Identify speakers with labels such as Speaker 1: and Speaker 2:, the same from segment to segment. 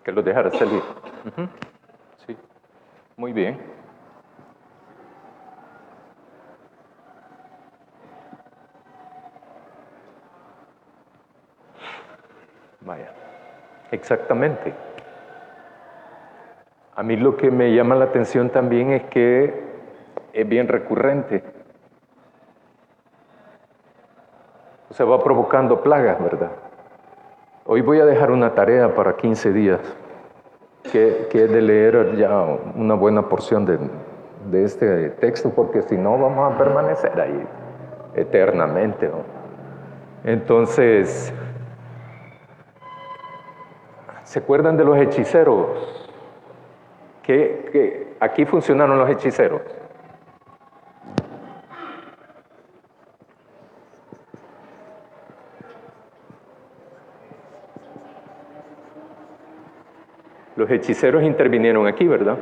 Speaker 1: Que los dejara salir. Ujú. Sí, muy bien. Vaya, exactamente. A mí lo que me llama la atención también es que es bien recurrente. O sea, va provocando plagas, ¿verdad? Hoy voy a dejar una tarea para 15 días, que es de leer ya una buena porción de este texto, porque si no vamos a permanecer ahí eternamente, ¿no? Entonces, ¿se acuerdan de los hechiceros? Que aquí funcionaron los hechiceros. Los hechiceros intervinieron aquí, ¿verdad?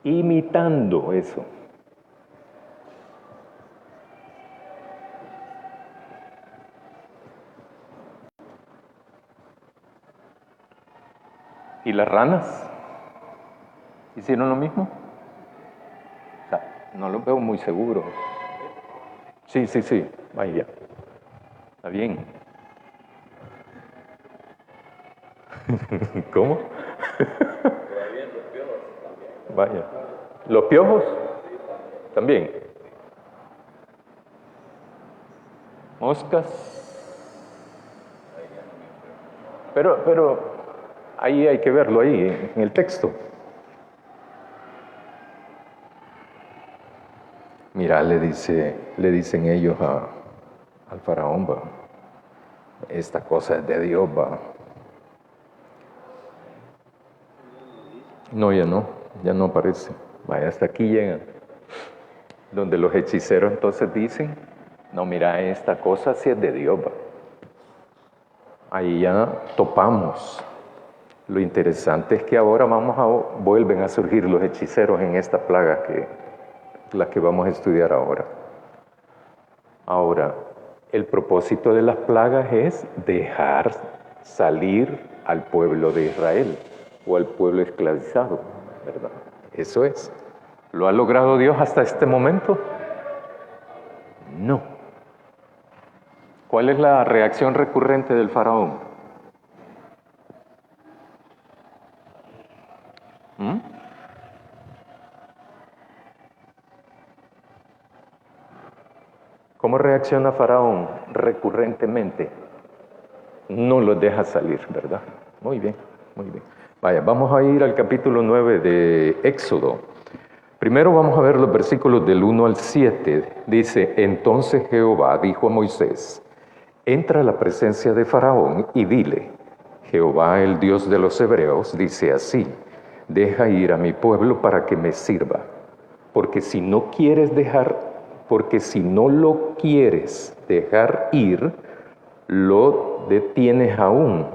Speaker 1: Imitando eso. ¿Y las ranas? ¿Hicieron lo mismo? O sea, no los veo muy seguros. Sí, sí, sí. Vaya. Está bien. ¿Cómo? Vaya. ¿Los piojos? También. ¿Moscas? Pero ahí hay que verlo ahí, en el texto. Mira, le dicen ellos al faraón, va, esta cosa es de Dios, va. No, ya no aparece. Vaya, hasta aquí llegan. Donde los hechiceros entonces dicen, no, mira, esta cosa sí es de Dios, va. Ahí ya topamos. Lo interesante es que ahora vuelven a surgir los hechiceros en esta plaga la que vamos a estudiar ahora. Ahora, el propósito de las plagas es dejar salir al pueblo de Israel o al pueblo esclavizado, ¿verdad? Eso es. ¿Lo ha logrado Dios hasta este momento? No. ¿Cuál es la reacción recurrente del faraón? ¿Mm? ¿Cómo reacciona Faraón recurrentemente? No los deja salir, ¿verdad? Muy bien, muy bien. Vaya, vamos a ir al capítulo 9 de Éxodo. Primero vamos a ver los versículos del 1 al 7. Dice, entonces Jehová dijo a Moisés, entra a la presencia de Faraón y dile, Jehová el Dios de los hebreos dice así, deja ir a mi pueblo para que me sirva, porque si no quieres dejar, porque si no lo quieres dejar ir, lo detienes aún.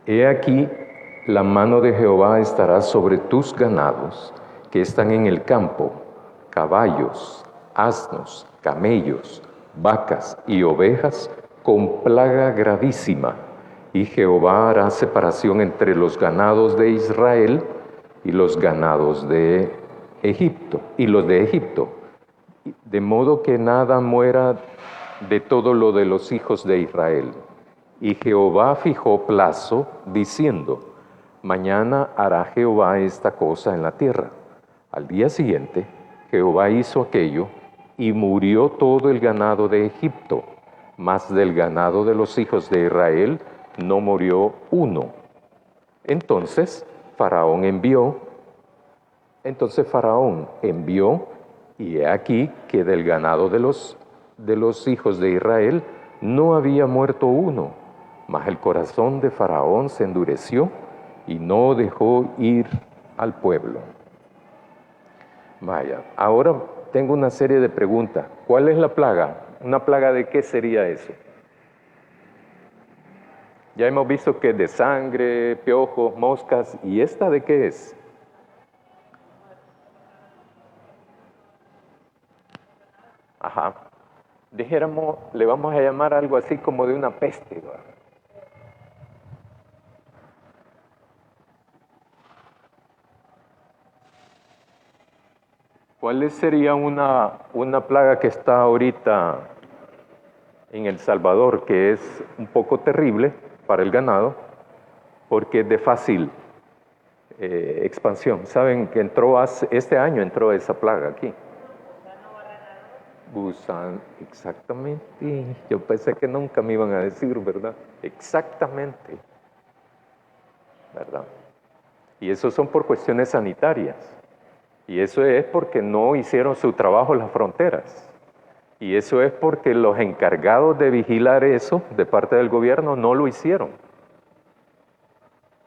Speaker 1: He aquí, la mano de Jehová estará sobre tus ganados que están en el campo, caballos, asnos, camellos, vacas y ovejas, con plaga gravísima. Y Jehová hará separación entre los ganados de Israel y los ganados de Egipto, y los de Egipto, de modo que nada muera de todo lo de los hijos de Israel. Y Jehová fijó plazo, diciendo, mañana hará Jehová esta cosa en la tierra. Al día siguiente, Jehová hizo aquello, y murió todo el ganado de Egipto, mas del ganado de los hijos de Israel no murió uno. Entonces Faraón envió, y he aquí que del ganado de los hijos de Israel no había muerto uno, mas el corazón de Faraón se endureció y no dejó ir al pueblo. Vaya, ahora tengo una serie de preguntas. ¿Cuál es la plaga? ¿Una plaga de qué sería eso? Ya hemos visto que es de sangre, piojos, moscas, ¿y esta de qué es? Ajá. Dijéramos, le vamos a llamar algo así como de una peste, ¿verdad? ¿Cuál sería una plaga que está ahorita en El Salvador, que es un poco terrible para el ganado, porque es de fácil expansión? Saben que este año entró esa plaga aquí. Gusano, exactamente. Yo pensé que nunca me iban a decir, ¿verdad? Exactamente, ¿verdad? Y eso son por cuestiones sanitarias. Y eso es porque no hicieron su trabajo en las fronteras. Y eso es porque los encargados de vigilar eso de parte del gobierno no lo hicieron.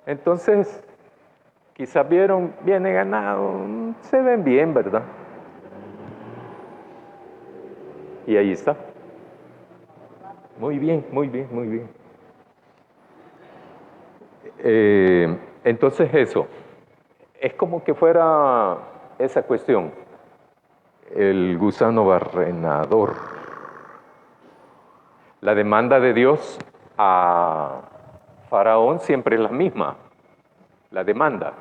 Speaker 1: Entonces, quizás viene ganado, se ven bien, ¿verdad? Y ahí está. Muy bien, muy bien, muy bien. Entonces eso, es como que fuera esa cuestión, el gusano barrenador. La demanda de Dios a Faraón siempre es la misma, la demanda,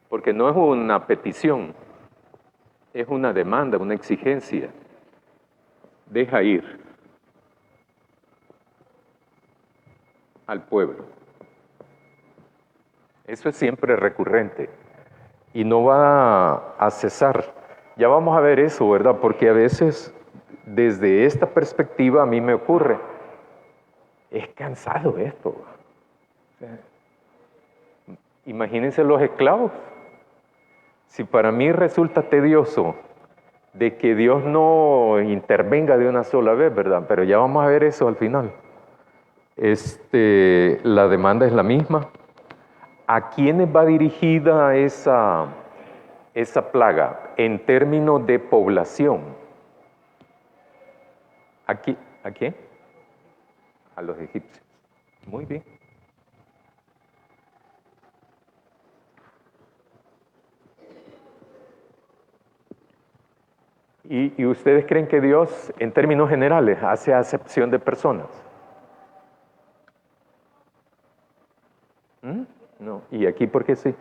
Speaker 1: porque no es una petición, es una demanda, una exigencia. Deja ir al pueblo. Eso es siempre recurrente y no va a cesar. Ya vamos a ver eso, ¿verdad? Porque a veces, desde esta perspectiva, a mí me ocurre, es cansado esto. O sea, imagínense los esclavos. Si para mí resulta tedioso de que Dios no intervenga de una sola vez, ¿verdad? Pero ya vamos a ver eso al final. La demanda es la misma. ¿A quiénes va dirigida esa plaga en términos de población? ¿A quién? A los egipcios. Muy bien. ¿Y ustedes creen que Dios, en términos generales, hace acepción de personas? No. ¿Y aquí por qué sí?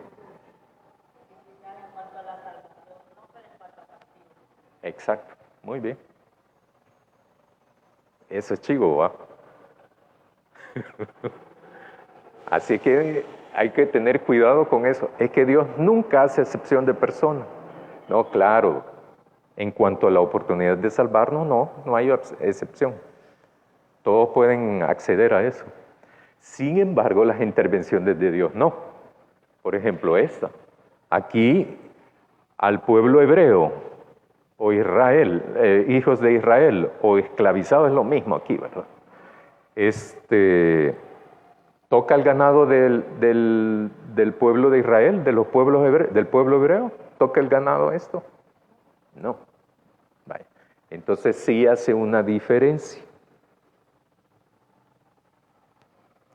Speaker 1: Exacto. Muy bien. Eso es chivo, ¿va? Así que hay que tener cuidado con eso. Es que Dios nunca hace excepción de personas. No, claro. En cuanto a la oportunidad de salvarnos, no hay excepción. Todos pueden acceder a eso. Sin embargo, las intervenciones de Dios no. Por ejemplo, esta. Aquí, al pueblo hebreo o Israel, hijos de Israel o esclavizados, es lo mismo aquí, ¿verdad? ¿Toca el ganado del pueblo de Israel, de los pueblos del pueblo hebreo? ¿Toca el ganado esto? No. Vaya. Entonces sí hace una diferencia.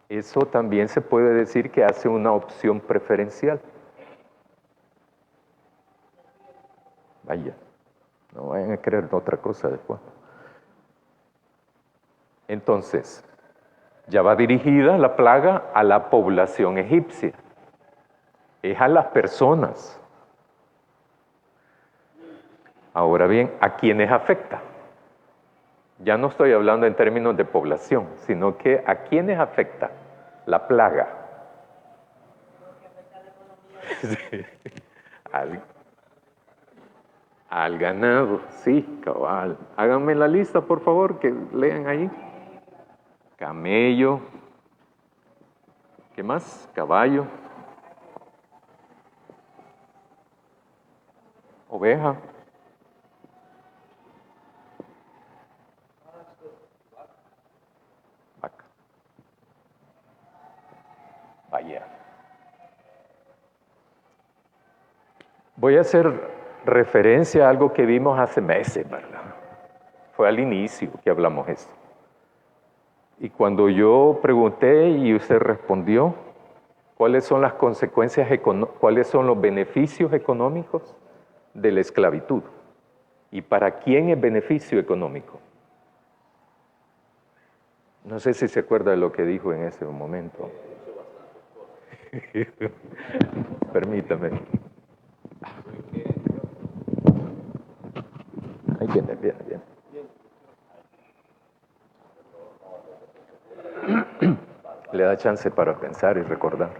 Speaker 1: Eso también se puede decir que hace una opción preferencial. Vaya, no vayan a creer otra cosa después. Entonces, ya va dirigida la plaga a la población egipcia. Es a las personas. Ahora bien, ¿a quiénes afecta? Ya no estoy hablando en términos de población, sino que ¿a quiénes afecta la plaga? Sí. Al ganado, sí, cabal. Háganme la lista, por favor, que lean ahí. Camello. ¿Qué más? Caballo. Oveja. Vaca. Vaya. Voy a hacer referencia a algo que vimos hace meses, ¿verdad? Fue al inicio que hablamos esto. Y cuando yo pregunté y usted respondió, ¿cuáles son las consecuencias cuáles son los beneficios económicos de la esclavitud? ¿Y para quién es beneficio económico? No sé si se acuerda de lo que dijo en ese momento. Permítame. Ahí viene. Le da chance para pensar y recordar.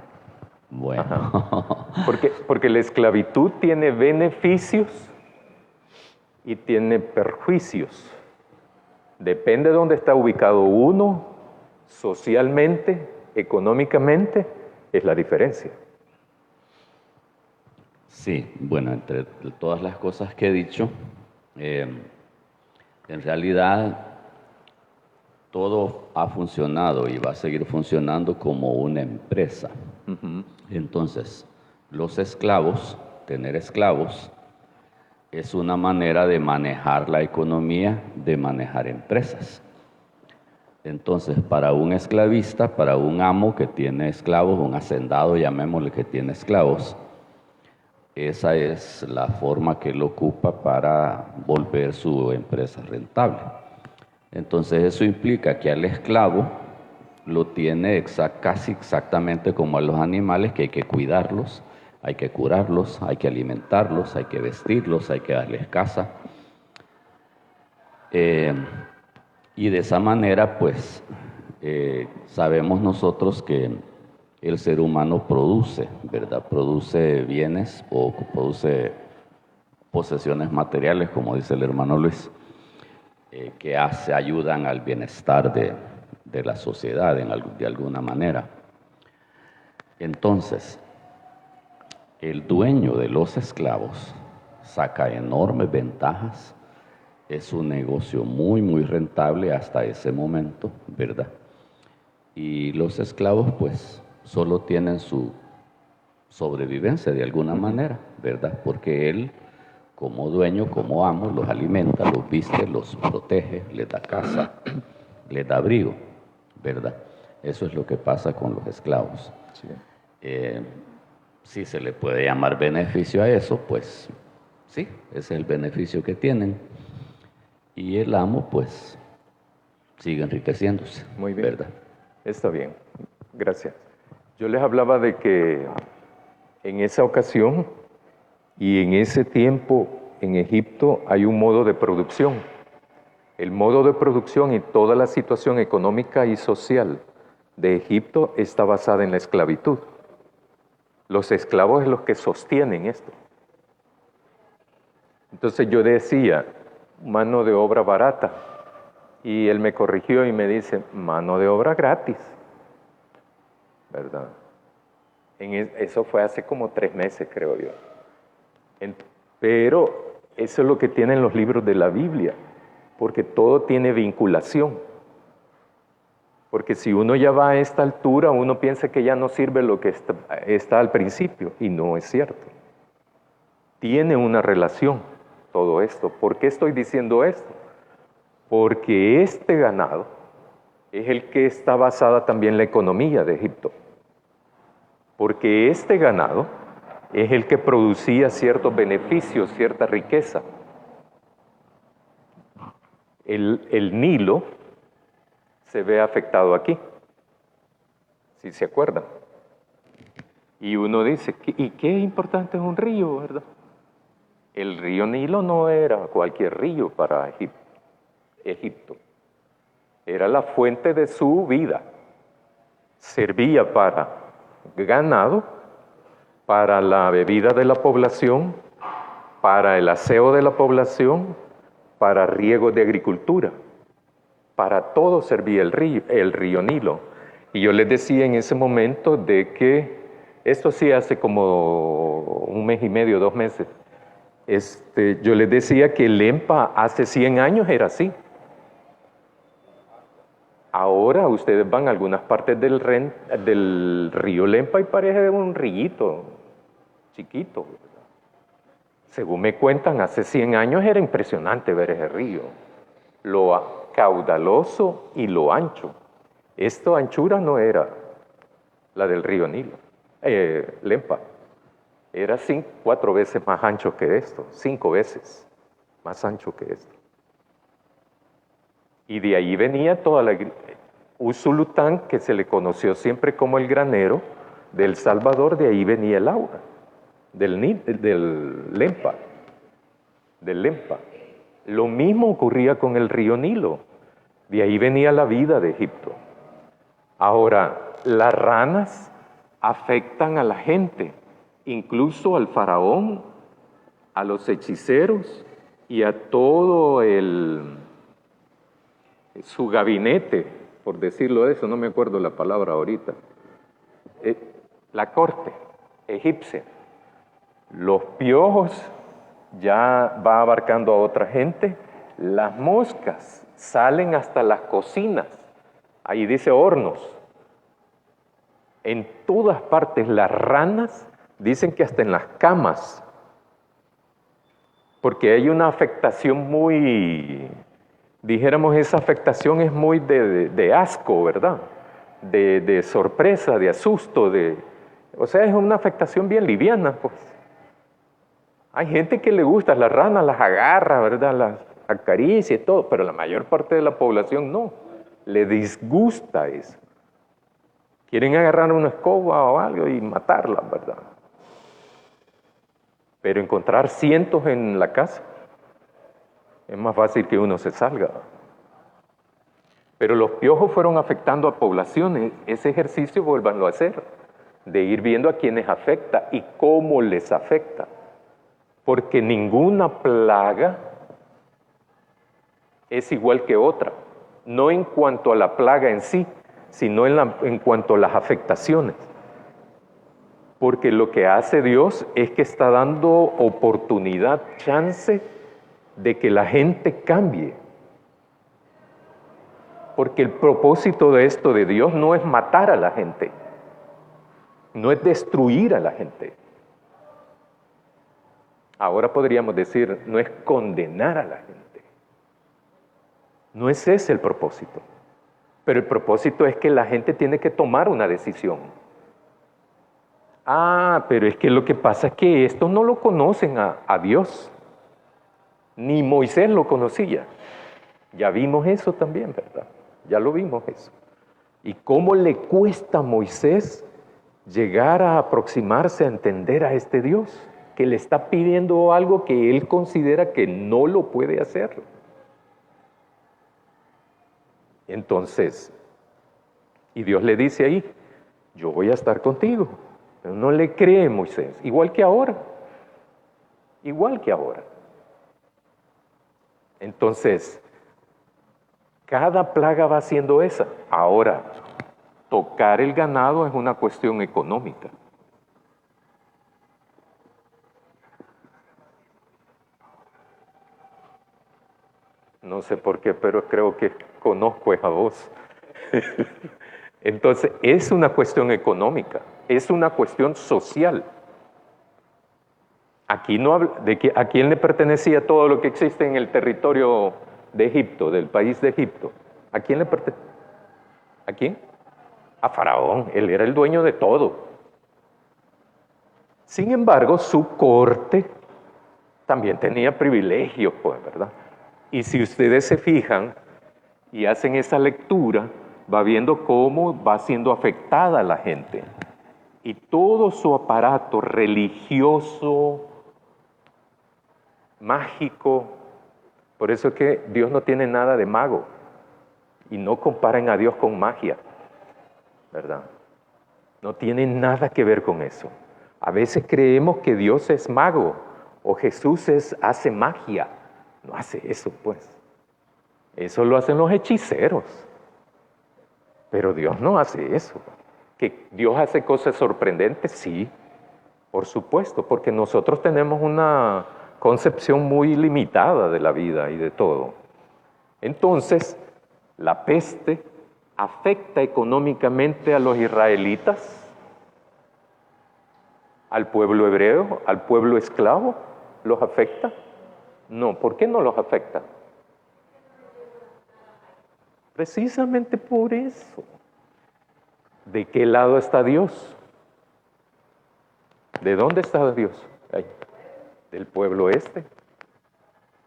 Speaker 2: Bueno.
Speaker 1: Porque la esclavitud tiene beneficios y tiene perjuicios. Depende de dónde está ubicado uno, socialmente, económicamente, es la diferencia.
Speaker 2: Sí, bueno, entre todas las cosas que he dicho, en realidad todo ha funcionado y va a seguir funcionando como una empresa. Entonces, los esclavos, tener esclavos, es una manera de manejar la economía, de manejar empresas. Entonces, para un esclavista, para un amo que tiene esclavos, un hacendado, llamémosle, que tiene esclavos, esa es la forma que él ocupa para volver su empresa rentable. Entonces, eso implica que al esclavo lo tiene casi exactamente como a los animales, que hay que cuidarlos, hay que curarlos, hay que alimentarlos, hay que vestirlos, hay que darles casa. Y de esa manera, pues, sabemos nosotros que el ser humano produce, ¿verdad? Produce bienes o produce posesiones materiales, como dice el hermano Luis, que ayudan al bienestar de la sociedad de alguna manera. Entonces, el dueño de los esclavos saca enormes ventajas. Es un negocio muy, muy rentable hasta ese momento, ¿verdad? Y los esclavos, pues, solo tienen su sobrevivencia de alguna manera, ¿verdad? Porque él, como dueño, como amo, los alimenta, los viste, los protege, les da casa, les da abrigo, ¿verdad? Eso es lo que pasa con los esclavos.
Speaker 1: Sí.
Speaker 2: Si se le puede llamar beneficio a eso, pues sí, ese es el beneficio que tienen. Y el amo, pues, sigue enriqueciéndose.
Speaker 1: Muy bien.
Speaker 2: ¿Verdad?
Speaker 1: Está bien, gracias. Yo les hablaba de que en esa ocasión y en ese tiempo en Egipto hay un modo de producción. El modo de producción y toda la situación económica y social de Egipto está basada en la esclavitud. Los esclavos es los que sostienen esto. Entonces yo decía, mano de obra barata. Y él me corrigió y me dice, mano de obra gratis. ¿Verdad? Eso fue hace como 3 meses, creo yo. Pero eso es lo que tienen los libros de la Biblia, porque todo tiene vinculación. Porque si uno ya va a esta altura, uno piensa que ya no sirve lo que está al principio, y no es cierto. Tiene una relación todo esto. ¿Por qué estoy diciendo esto? Porque este ganado es el que está basada también la economía de Egipto. Porque este ganado es el que producía ciertos beneficios, cierta riqueza. El Nilo se ve afectado aquí, si se acuerdan. Y uno dice, ¿y qué importante es un río, verdad? El río Nilo no era cualquier río para Egipto. Era la fuente de su vida. Servía para ganado, para la bebida de la población, para el aseo de la población, para riego de agricultura. Para todo servía el río Nilo. Y yo les decía en ese momento de que, esto sí hace como 1 mes y medio, 2 meses, yo les decía que el Lempa hace 100 años era así. Ahora ustedes van a algunas partes del río Lempa y parece un rillito chiquito. Según me cuentan, hace 100 años era impresionante ver ese río. Lo caudaloso y lo ancho. Esta anchura no era la del río Nilo, Lempa. Era 4 veces más ancho que esto, 5 veces más ancho que esto. Y de ahí venía toda la Usulután, que se le conoció siempre como el granero del Salvador, de ahí venía el agua, del Lempa. Lo mismo ocurría con el río Nilo. De ahí venía la vida de Egipto. Ahora, las ranas afectan a la gente, incluso al faraón, a los hechiceros y a todo su gabinete, por decirlo de eso, no me acuerdo la palabra ahorita, la corte egipcia. Los piojos ya va abarcando a otra gente, las moscas salen hasta las cocinas, ahí dice hornos. En todas partes las ranas dicen que hasta en las camas, porque hay una afectación muy, dijéramos, esa afectación es muy de asco, ¿verdad? De sorpresa, de asusto, o sea, es una afectación bien liviana, pues. Hay gente que le gusta las ranas, las agarra, ¿verdad? Las acaricia y todo, pero la mayor parte de la población no, le disgusta eso. Quieren agarrar una escoba o algo y matarlas, ¿verdad? Pero encontrar cientos en la casa es más fácil que uno se salga. Pero los piojos fueron afectando a poblaciones. Ese ejercicio vuélvanlo a hacer, de ir viendo a quienes afecta y cómo les afecta. Porque ninguna plaga es igual que otra. No en cuanto a la plaga en sí, sino en cuanto a las afectaciones. Porque lo que hace Dios es que está dando oportunidad, chance de que la gente cambie. Porque el propósito de esto de Dios no es matar a la gente, no es destruir a la gente. Ahora podríamos decir, no es condenar a la gente. No es ese el propósito. Pero el propósito es que la gente tiene que tomar una decisión. Pero es que lo que pasa es que estos no lo conocen a Dios. Ni Moisés lo conocía. Ya vimos eso también, ¿verdad? Ya lo vimos eso. ¿Y cómo le cuesta a Moisés llegar a aproximarse a entender a este Dios? Que le está pidiendo algo que él considera que no lo puede hacer. Entonces, y Dios le dice ahí, yo voy a estar contigo. Pero no le cree Moisés, igual que ahora. Igual que ahora. Entonces, cada plaga va haciendo esa. Ahora, tocar el ganado es una cuestión económica. No sé por qué, pero creo que conozco esa voz. Entonces, es una cuestión económica, es una cuestión social. Aquí no habla de a quién le pertenecía todo lo que existe en el territorio de Egipto, del país de Egipto. ¿A quién le pertenecía? ¿A quién? A Faraón, él era el dueño de todo. Sin embargo, su corte también tenía privilegios, pues, ¿verdad? Y si ustedes se fijan y hacen esa lectura, va viendo cómo va siendo afectada la gente. Y todo su aparato religioso, mágico, por eso es que Dios no tiene nada de mago. Y no comparen a Dios con magia, ¿verdad? No tiene nada que ver con eso. A veces creemos que Dios es mago o Jesús hace magia. No hace eso, pues. Eso lo hacen los hechiceros. Pero Dios no hace eso. ¿Que Dios hace cosas sorprendentes? Sí, por supuesto, porque nosotros tenemos una concepción muy limitada de la vida y de todo. Entonces, la peste afecta económicamente a los israelitas, al pueblo hebreo, al pueblo esclavo. ¿Los afecta? No, ¿por qué no los afecta? Precisamente por eso. ¿De qué lado está Dios? ¿De dónde está Dios? Ay, del pueblo este.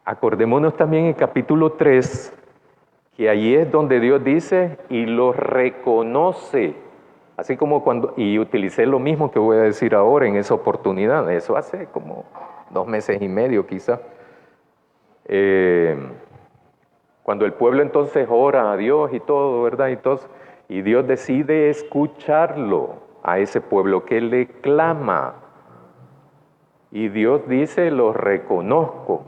Speaker 1: Acordémonos también en capítulo 3, que allí es donde Dios dice y los reconoce. Así como cuando, y utilicé lo mismo que voy a decir ahora en esa oportunidad, eso hace como 2 meses y medio quizá. Cuando el pueblo entonces ora a Dios y todo, ¿verdad? Y Dios decide escucharlo a ese pueblo que le clama. Y Dios dice, los reconozco.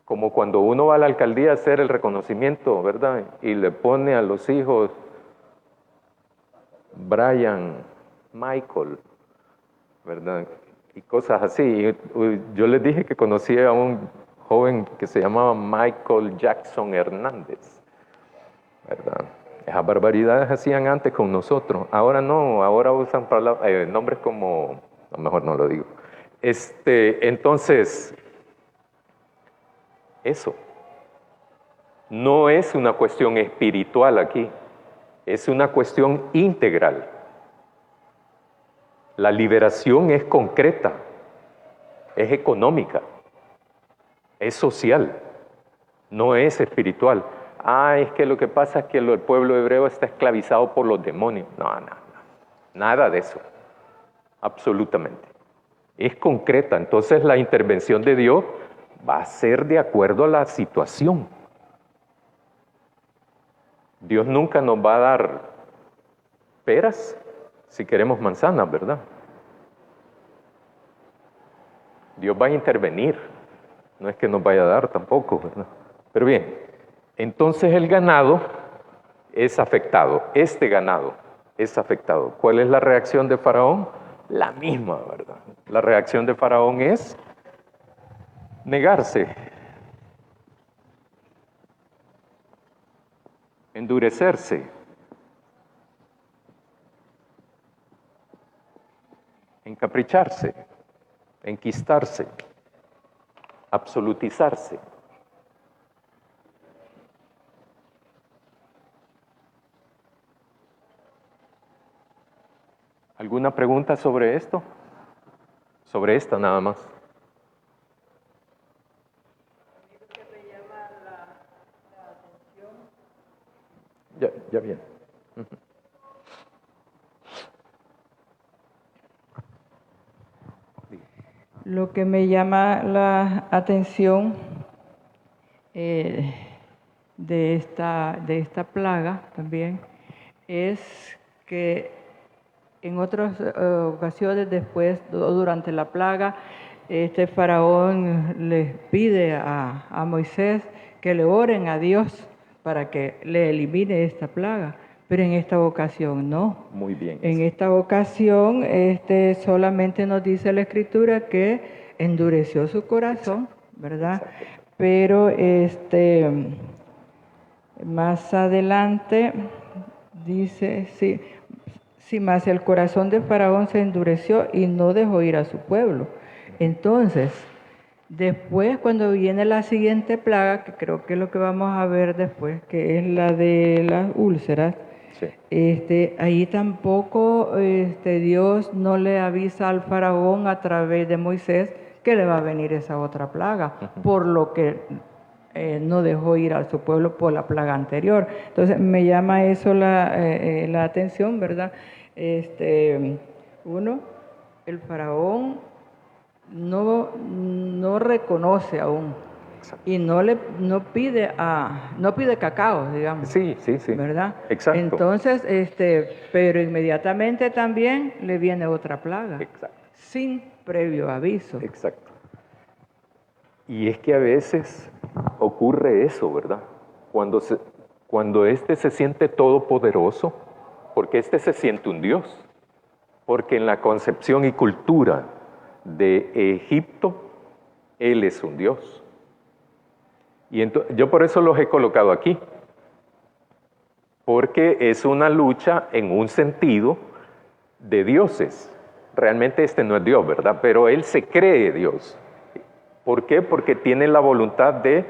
Speaker 1: Como cuando uno va a la alcaldía a hacer el reconocimiento, ¿verdad? Y le pone a los hijos Brian, Michael, ¿verdad? Y cosas así. Yo les dije que conocí a un joven que se llamaba Michael Jackson Hernández, ¿verdad? Esas barbaridades hacían antes con nosotros. Ahora no, ahora usan nombres como, a lo mejor no lo digo. Entonces, eso no es una cuestión espiritual aquí, es una cuestión integral. La liberación es concreta, es económica, es social, no es espiritual. Es que lo que pasa es que el pueblo hebreo está esclavizado por los demonios. No, nada de eso, absolutamente. Es concreta, entonces la intervención de Dios va a ser de acuerdo a la situación. Dios nunca nos va a dar peras si queremos manzanas, ¿verdad? Dios va a intervenir, no es que nos vaya a dar tampoco, ¿verdad? Pero bien, entonces el ganado es afectado, este ganado es afectado. ¿Cuál es la reacción de Faraón? La misma, ¿verdad? La reacción de Faraón es negarse, endurecerse, encapricharse, enquistarse, absolutizarse. ¿Alguna pregunta sobre esto? Sobre esta nada más.
Speaker 3: Que me llama la atención.
Speaker 1: Ya bien.
Speaker 3: Lo que me llama la atención de esta plaga también es que en otras ocasiones después, durante la plaga, este faraón les pide a Moisés que le oren a Dios para que le elimine esta plaga, pero en esta ocasión no.
Speaker 1: Muy bien.
Speaker 3: En esta ocasión solamente nos dice la Escritura que endureció su corazón, ¿verdad?
Speaker 1: Exacto.
Speaker 3: Pero más adelante dice, sí, más el corazón de Faraón se endureció y no dejó ir a su pueblo. Entonces, después cuando viene la siguiente plaga, que creo que es lo que vamos a ver después, que es la de las úlceras,
Speaker 1: Sí.
Speaker 3: ahí tampoco Dios no le avisa al faraón a través de Moisés que le va a venir esa otra plaga, por lo que no dejó ir a su pueblo por la plaga anterior. Entonces me llama eso la atención, ¿verdad? Uno, el faraón no reconoce aún y no pide cacao, digamos.
Speaker 1: Sí.
Speaker 3: ¿Verdad?
Speaker 1: Exacto.
Speaker 3: Entonces, pero inmediatamente también le viene otra plaga.
Speaker 1: Exacto.
Speaker 3: Sin previo aviso.
Speaker 1: Exacto. Y es que a veces ocurre eso, ¿verdad? Cuando se siente todopoderoso, porque se siente un Dios, porque en la concepción y cultura de Egipto, Él es un Dios. Y yo por eso los he colocado aquí, porque es una lucha en un sentido de dioses. Realmente no es Dios, ¿verdad? Pero Él se cree Dios. ¿Por qué? Porque tiene la voluntad de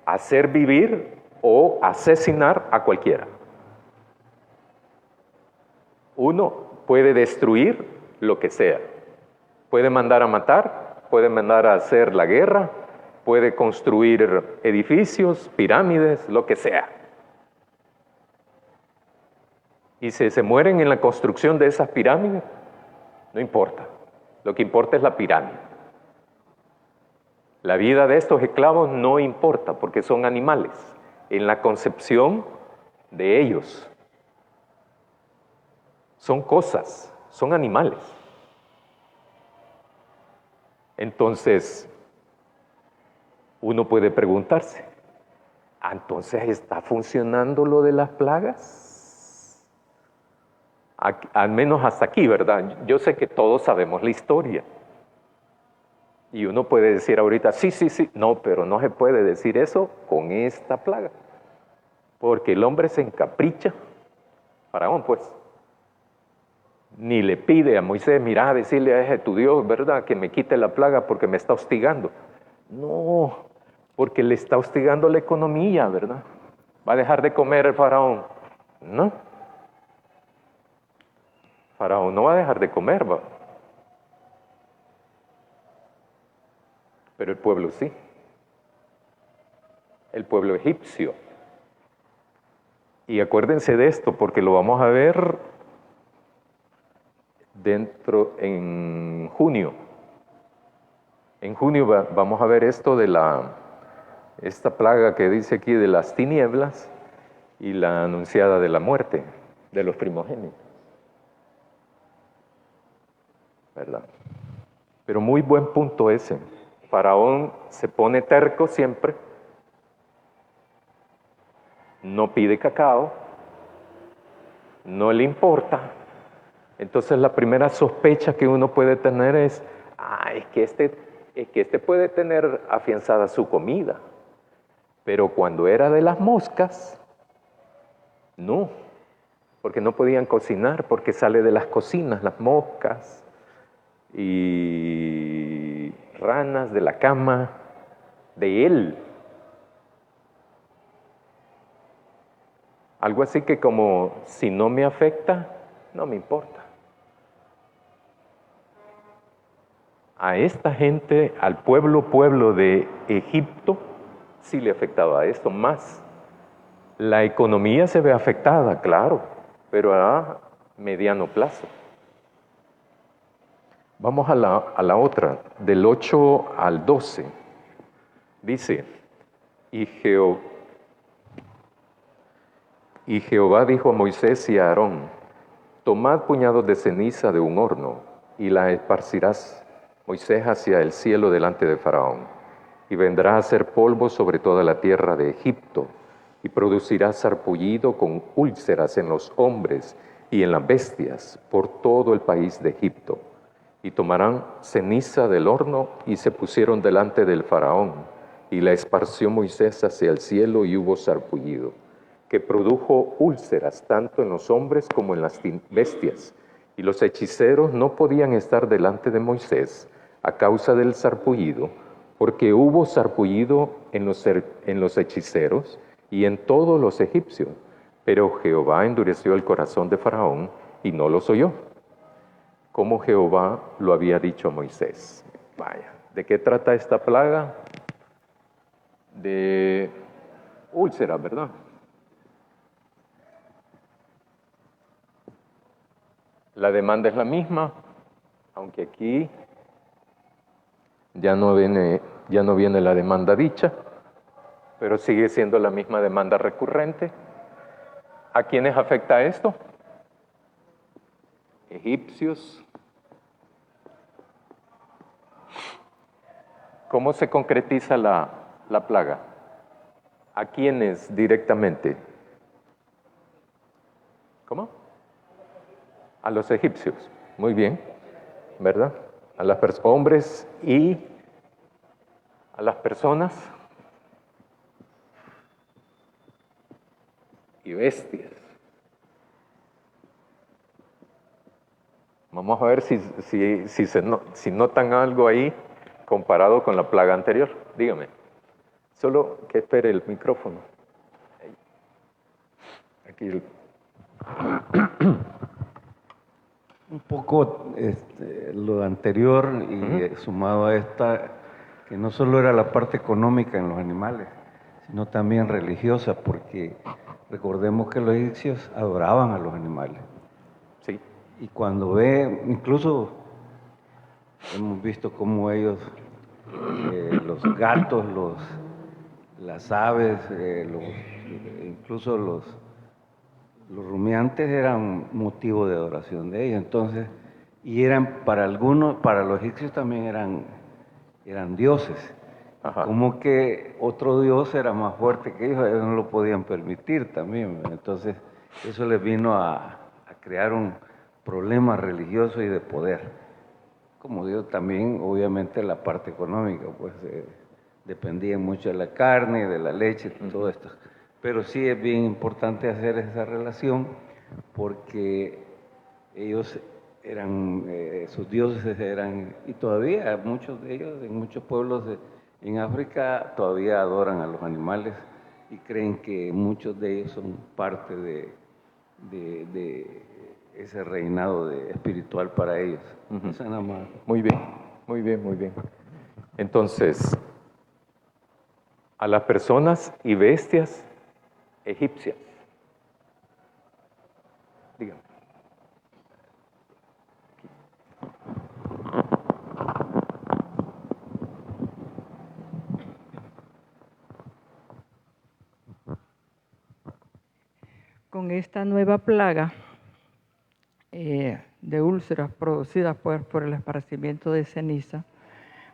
Speaker 1: hacer vivir o asesinar a cualquiera. Uno puede destruir lo que sea. Puede mandar a matar, puede mandar a hacer la guerra, puede construir edificios, pirámides, lo que sea. Y si se mueren en la construcción de esas pirámides, no importa. Lo que importa es la pirámide. La vida de estos esclavos no importa porque son animales, en la concepción de ellos. Son cosas, son animales. Entonces, uno puede preguntarse, ¿entonces está funcionando lo de las plagas? Al menos hasta aquí, ¿verdad? Yo sé que todos sabemos la historia. Y uno puede decir ahorita, sí. No, pero no se puede decir eso con esta plaga. Porque el hombre se encapricha, Faraón pues, ni le pide a Moisés, mira, decirle a ese tu Dios, ¿verdad? Que me quite la plaga porque me está hostigando. No, porque le está hostigando la economía, ¿verdad? ¿Va a dejar de comer el Faraón? No. Faraón no va a dejar de comer, ¿va? Pero el pueblo sí. El pueblo egipcio. Y acuérdense de esto, porque lo vamos a ver en junio. En junio vamos a ver esto de esta plaga que dice aquí de las tinieblas y la anunciada de la muerte de los primogénitos. ¿Verdad? Pero muy buen punto ese. Faraón se pone terco siempre, no pide cacao, no le importa. Entonces la primera sospecha que uno puede tener es que este puede tener afianzada su comida. Pero cuando era de las moscas, no, porque no podían cocinar, porque sale de las cocinas las moscas y ranas de la cama de él. Algo así que como, si no me afecta, no me importa. A esta gente, al pueblo de Egipto, sí le afectaba esto más. La economía se ve afectada, claro, pero a mediano plazo. Vamos a la otra, del 8 al 12. Dice, y Jehová dijo a Moisés y a Aarón, tomad puñados de ceniza de un horno y la esparcirás, Moisés, hacia el cielo delante de Faraón, y vendrá a ser polvo sobre toda la tierra de Egipto, y producirá sarpullido con úlceras en los hombres y en las bestias por todo el país de Egipto. Y tomarán ceniza del horno y se pusieron delante del Faraón, y la esparció Moisés hacia el cielo y hubo sarpullido, que produjo úlceras tanto en los hombres como en las bestias. Y los hechiceros no podían estar delante de Moisés a causa del sarpullido, porque hubo sarpullido en los hechiceros y en todos los egipcios. Pero Jehová endureció el corazón de Faraón y no los oyó, como Jehová lo había dicho a Moisés. Vaya, ¿de qué trata esta plaga? De úlceras, ¿verdad? La demanda es la misma, aunque aquí ya no viene la demanda dicha, pero sigue siendo la misma demanda recurrente. ¿A quiénes afecta esto? Egipcios. ¿Cómo se concretiza la plaga? ¿A quiénes directamente? ¿Cómo? A los egipcios. Muy bien, ¿verdad? A los hombres y a las personas y bestias. Vamos a ver si notan algo ahí comparado con la plaga anterior. Dígame. Solo que espere el micrófono. Aquí.
Speaker 4: Un poco lo anterior y sumado a esta, que no solo era la parte económica en los animales, sino también religiosa, porque recordemos que los egipcios adoraban a los animales.
Speaker 1: Sí.
Speaker 4: Y cuando incluso hemos visto cómo ellos los gatos, las aves, incluso los rumiantes eran motivo de adoración de ellos. Entonces, y eran para algunos, para los egipcios también eran dioses.
Speaker 1: Ajá.
Speaker 4: Como que otro dios era más fuerte que ellos no lo podían permitir también. Entonces, eso les vino a crear un problema religioso y de poder. Como digo, también obviamente la parte económica, pues dependía mucho de la carne, de la leche, todo esto. Pero sí es bien importante hacer esa relación porque ellos eran, sus dioses eran, y todavía muchos de ellos, en muchos pueblos en África, todavía adoran a los animales y creen que muchos de ellos son parte de ese reinado espiritual para ellos. Eso nada más.
Speaker 1: Muy bien, muy bien, muy bien. Entonces, a las personas y bestias egipcias. Dígame.
Speaker 3: Con esta nueva plaga de úlceras producidas por el esparcimiento de ceniza,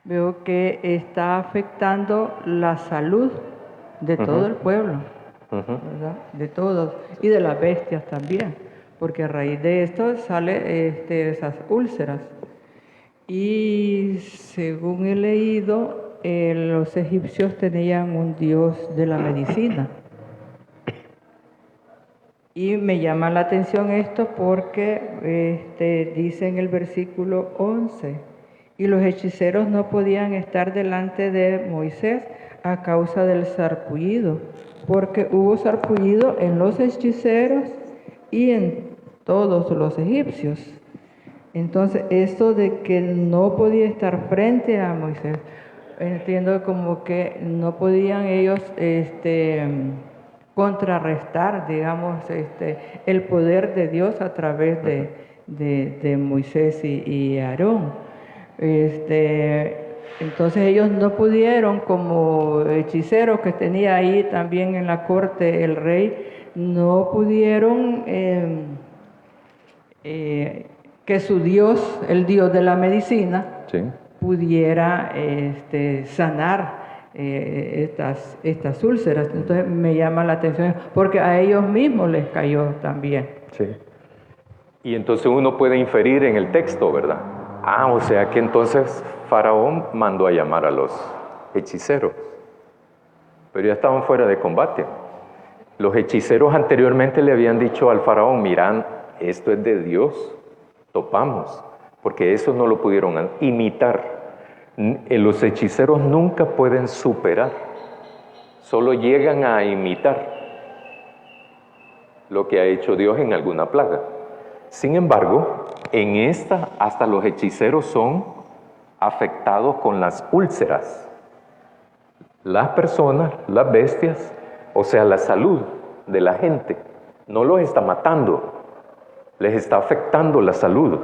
Speaker 3: veo que está afectando la salud de todo el pueblo, ¿verdad? De todos, y de las bestias también, porque a raíz de esto sale esas úlceras. Y según he leído, los egipcios tenían un dios de la medicina. Y me llama la atención esto porque dice en el versículo 11, y los hechiceros no podían estar delante de Moisés a causa del sarpullido, porque hubo sarpullido en los hechiceros y en todos los egipcios. Entonces, esto de que no podía estar frente a Moisés, entiendo como que no podían ellos contrarrestar, digamos, el poder de Dios a través de Moisés y Aarón. Entonces ellos no pudieron, como hechiceros que tenía ahí también en la corte el rey, no pudieron que su Dios, el Dios de la medicina,
Speaker 1: Sí.
Speaker 3: pudiera sanar estas úlceras. Entonces me llama la atención porque a ellos mismos les cayó también.
Speaker 1: Sí. Y entonces uno puede inferir en el texto, ¿verdad? O sea que entonces Faraón mandó a llamar a los hechiceros, pero ya estaban fuera de combate. Los hechiceros anteriormente le habían dicho al Faraón, mirad, esto es de Dios, topamos, porque eso no lo pudieron imitar. Los hechiceros nunca pueden superar, solo llegan a imitar lo que ha hecho Dios en alguna plaga. Sin embargo, en esta hasta los hechiceros son afectados con las úlceras. Las personas, las bestias, o sea, la salud de la gente, no los está matando, les está afectando la salud.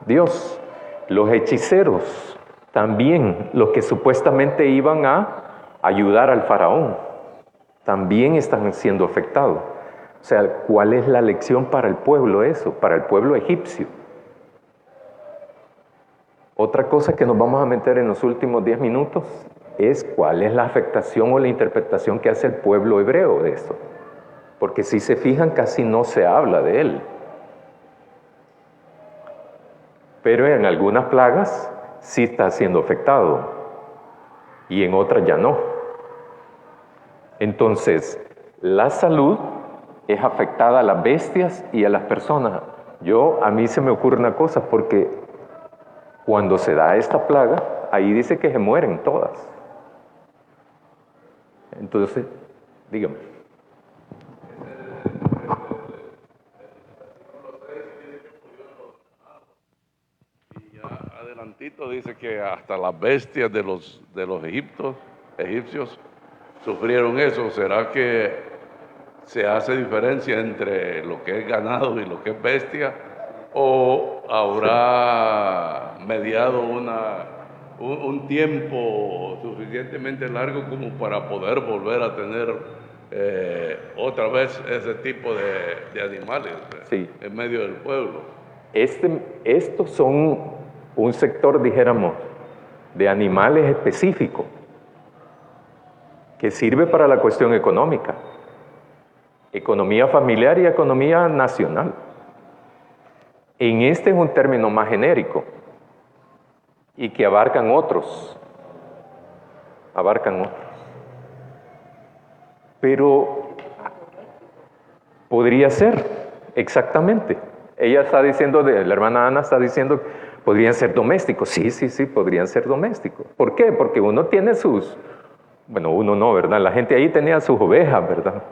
Speaker 1: Dios, los hechiceros, también los que supuestamente iban a ayudar al faraón, también están siendo afectados. O sea, ¿cuál es la lección para el pueblo eso? Para el pueblo egipcio. Otra cosa que nos vamos a meter en los últimos 10 minutos es cuál es la afectación o la interpretación que hace el pueblo hebreo de esto. Porque si se fijan, casi no se habla de él. Pero en algunas plagas sí está siendo afectado y en otras ya no. Entonces, la salud es afectada a las bestias y a las personas. A mí se me ocurre una cosa, porque cuando se da esta plaga, ahí dice que se mueren todas. Entonces, dígame.
Speaker 5: Y ya adelantito dice que hasta las bestias de los egipcios sufrieron eso. ¿Será que se hace diferencia entre lo que es ganado y lo que es bestia? ¿O habrá mediado un tiempo suficientemente largo como para poder volver a tener otra vez ese tipo de animales
Speaker 1: Sí.
Speaker 5: en medio del pueblo.
Speaker 1: Estos son un sector, dijéramos, de animales específicos que sirve para la cuestión económica, economía familiar y economía nacional. En este es un término más genérico y que abarcan otros. Pero podría ser, exactamente. Ella está diciendo, la hermana Ana está diciendo, podrían ser domésticos. Sí, podrían ser domésticos. ¿Por qué? Porque uno tiene bueno, uno no, ¿verdad? La gente ahí tenía sus ovejas, ¿verdad?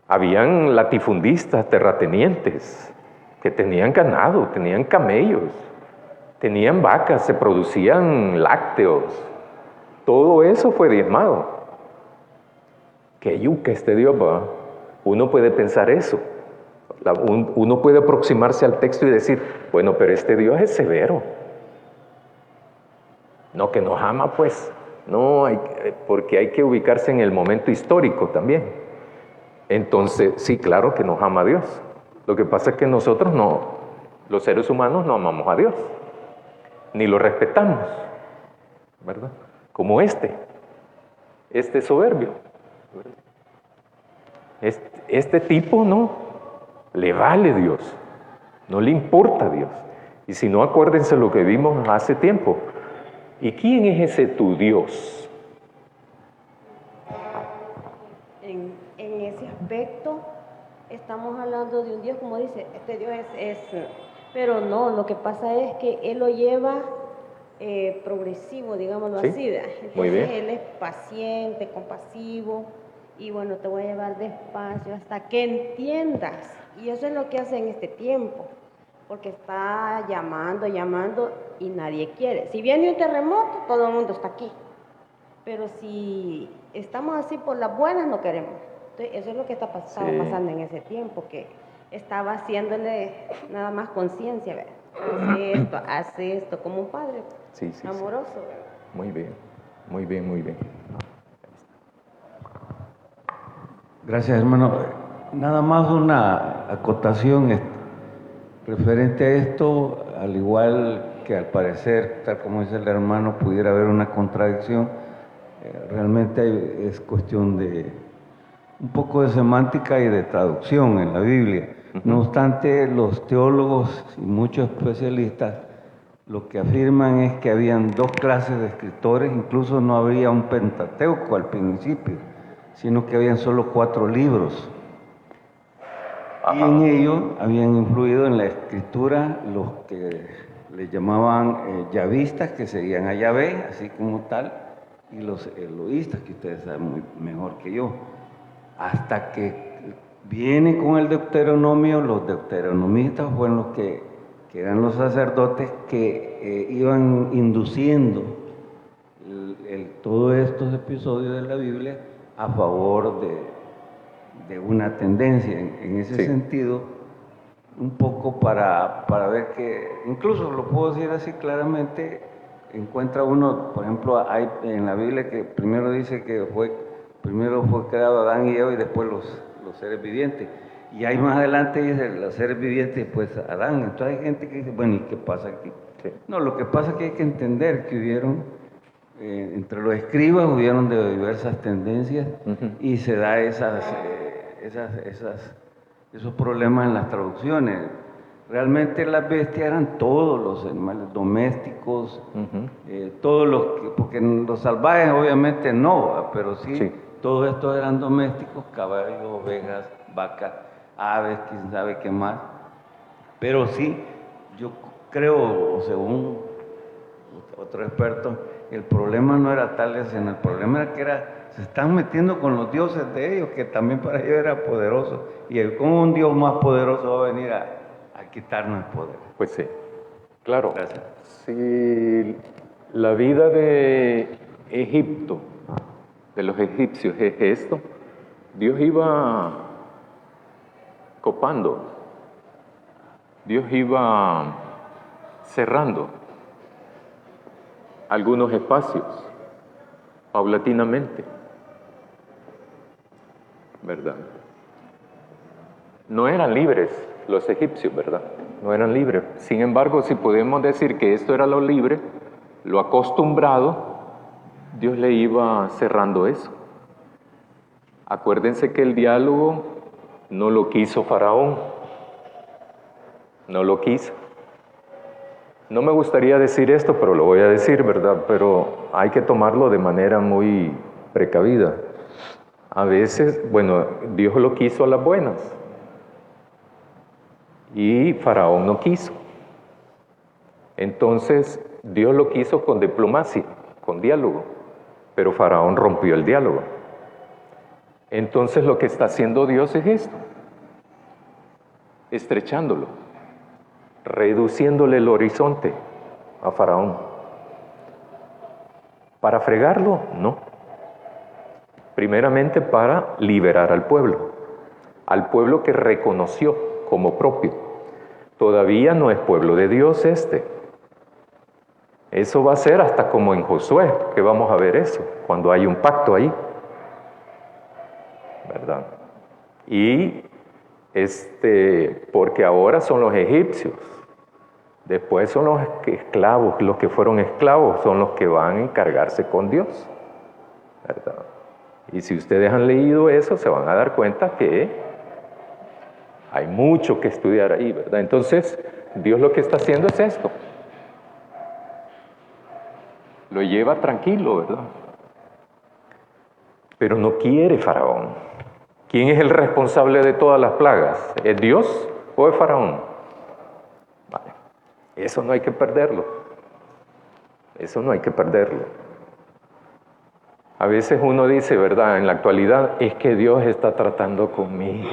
Speaker 1: Habían latifundistas, terratenientes, que tenían ganado, tenían camellos, tenían vacas, se producían lácteos. Todo eso fue diezmado. Qué yuca este Dios, ¿va? Uno puede pensar eso. Uno puede aproximarse al texto y decir, bueno, pero este Dios es severo. No, que nos ama, pues. No, porque hay que ubicarse en el momento histórico también. Entonces, sí, claro que nos ama Dios. Lo que pasa es que nosotros no, los seres humanos no amamos a Dios, ni lo respetamos, ¿verdad? Como este soberbio. Este tipo no, le vale Dios, no le importa Dios. Y si no, acuérdense lo que vimos hace tiempo. ¿Y quién es ese tu Dios?
Speaker 6: En ese aspecto estamos hablando de un Dios, como dice, este Dios pero no, lo que pasa es que Él lo lleva progresivo, digámoslo
Speaker 1: Sí,
Speaker 6: así. Entonces,
Speaker 1: muy bien.
Speaker 6: Él es paciente, compasivo, y bueno, te voy a llevar despacio hasta que entiendas. Y eso es lo que hace en este tiempo, porque está llamando y nadie quiere. Si viene un terremoto, todo el mundo está aquí. Pero si estamos así por las buenas, no queremos. Entonces, eso es lo que estaba pasando en ese tiempo, que estaba haciéndole nada más conciencia, ¿verdad? Hace esto, como un padre
Speaker 1: Sí.
Speaker 6: amoroso, ¿verdad?
Speaker 1: Muy bien.
Speaker 4: Gracias, hermano. Nada más una acotación referente a esto, al igual que al parecer, tal como dice el hermano, pudiera haber una contradicción. Realmente es cuestión de un poco de semántica y de traducción en la Biblia. No obstante, los teólogos y muchos especialistas lo que afirman es que habían dos clases de escritores, incluso no había un Pentateuco al principio, sino que habían solo 4 libros. Y en ello habían influido en la escritura los que le llamaban yavistas, que seguían a Yahvé, así como tal, y los eloístas, que ustedes saben mejor que yo. Hasta que viene con el Deuteronomio, los deuteronomistas fueron los que eran los sacerdotes que iban induciendo todos estos episodios de la Biblia a favor de una tendencia. En ese sentido, un poco para ver que, incluso lo puedo decir así claramente, encuentra uno, por ejemplo, hay en la Biblia que primero dice que primero fue creado Adán y Eva y después los seres vivientes. Y ahí más adelante dice los seres vivientes y después Adán. Entonces hay gente que dice, bueno, ¿y qué pasa aquí? Sí. No, lo que pasa es que hay que entender que hubieron, entre los escribas hubieron de diversas tendencias y se da esos problemas en las traducciones. Realmente las bestias eran todos los animales domésticos, todos porque los salvajes obviamente no, pero sí, todos estos eran domésticos, caballos, ovejas, vacas, aves, quién sabe qué más. Pero sí, yo creo, según otro experto, el problema no era tal, sino el problema era que se están metiendo con los dioses de ellos, que también para ellos era poderoso. Y ¿cómo un Dios más poderoso va a venir a quitarnos el poder?
Speaker 1: Pues sí, claro.
Speaker 4: Gracias.
Speaker 1: Si la vida de Egipto, de los egipcios, es esto, Dios iba copando, Dios iba cerrando algunos espacios, paulatinamente, ¿verdad? No eran libres los egipcios, ¿verdad? No eran libres. Sin embargo, si podemos decir que esto era lo libre, lo acostumbrado, Dios le iba cerrando eso. Acuérdense que el diálogo no lo quiso Faraón, no lo quiso. No me gustaría decir esto, pero lo voy a decir, ¿verdad? Pero hay que tomarlo de manera muy precavida. A veces, bueno, Dios lo quiso a las buenas y Faraón no quiso. Entonces, Dios lo quiso con diplomacia, con diálogo, pero Faraón rompió el diálogo. Entonces, lo que está haciendo Dios es esto, estrechándolo, reduciéndole el horizonte a Faraón. ¿Para fregarlo? No. Primeramente para liberar al pueblo que reconoció como propio. Todavía no es pueblo de Dios este. Eso va a ser hasta como en Josué, que vamos a ver eso, cuando hay un pacto ahí, ¿verdad? Y porque ahora son los egipcios, después son los esclavos, los que fueron esclavos son los que van a encargarse con Dios, ¿verdad? Y si ustedes han leído eso, se van a dar cuenta que hay mucho que estudiar ahí, ¿verdad? Entonces, Dios lo que está haciendo es esto. Lo lleva tranquilo, ¿verdad? Pero no quiere Faraón. ¿Quién es el responsable de todas las plagas? ¿Es Dios o es Faraón? Vale. Eso no hay que perderlo. Eso no hay que perderlo. A veces uno dice, ¿verdad? En la actualidad, es que Dios está tratando conmigo.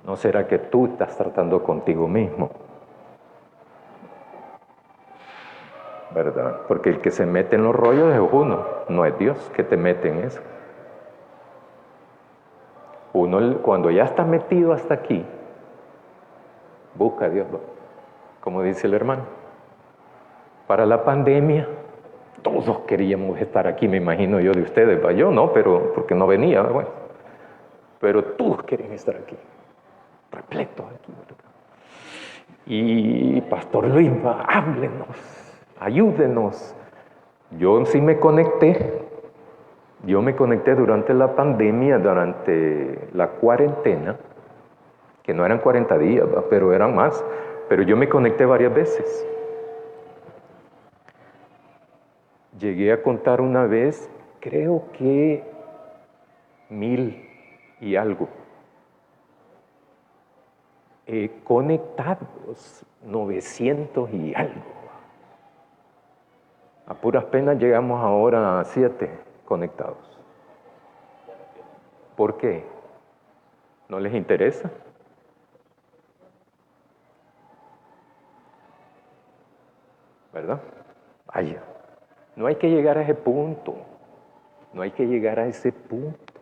Speaker 1: ¿No será que tú estás tratando contigo mismo? ¿Verdad? Porque el que se mete en los rollos es uno, no es Dios que te mete en eso. Uno, cuando ya está metido hasta aquí, busca a Dios, como dice el hermano. Para la pandemia, todos queríamos estar aquí, me imagino yo de ustedes, yo no, pero porque no venía, bueno. Pero todos querían estar aquí, repletos aquí, ¿verdad? Y Pastor Luis, háblenos, ayúdenos. Yo sí me conecté. Yo me conecté durante la pandemia, durante la cuarentena, que no eran 40 días, pero eran más. Pero yo me conecté varias veces. Llegué a contar una vez, creo que 1000 y algo. Conectados, 900 y algo. A puras penas llegamos ahora a 7 conectados. ¿Por qué? ¿No les interesa? ¿Verdad? Vaya, no hay que llegar a ese punto. No hay que llegar a ese punto.